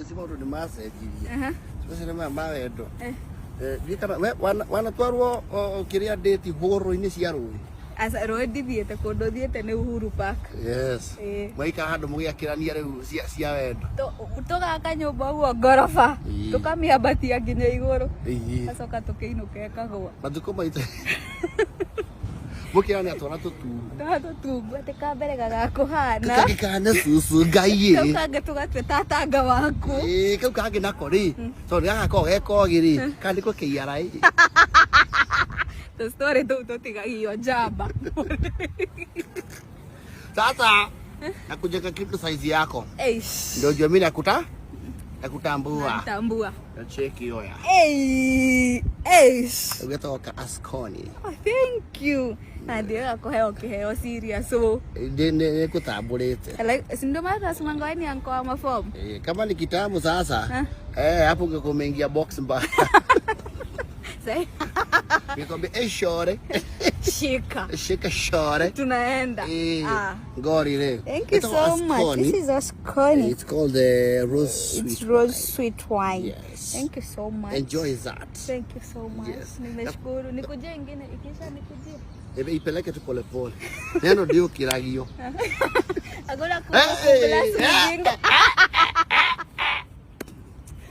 Sima ndo ni message. Sasa na mama wedo. Vika wana twarwo kiria date horo ini cia rui. Asa rodi thiete kondo thiete ni Uhuru Park. Yes. Maika handu mugiakirania riu cia wedo. Tugaka nyumba guo ngorofa. Tukamiambatia nginya iguru. Acoka tukiinuka kagwa. Mathuko maite. Mukirani atwana tutungu. Tutungu ati kambere gagakuhana. Kakikana susu ngai. Tukange tugatwe tatanga waku. Kau kange nako ri. So gako geko giri. Kandi ko kiarai. The story tu tigagio jamba. Sasa nakujenga kitu size yako. Ndio jua mimi nakutambua. Natambua. Na cheki yoya. Ugetoka Ngoni. Oh, thank you. Ndio akoheo kiheo serious so. Ndine kutambulete. Like sindo mara simangwani anko ama form. Kama ni kitamu sasa. Hapo ungekumengia box mbaya. Say. Nikwambia shore. Shika shore. Tunaenda. Ngori leo. Thank you so much. This is Ngoni. It's called the rose sweet wine. Yes. Thank you so much. Enjoy that. Thank you so much. Yes. Nimeshukuru. Nikuje ingine ikisha nikuje. Ipeleke tu pole pole. Neno ndio kiragio. Agora ku plus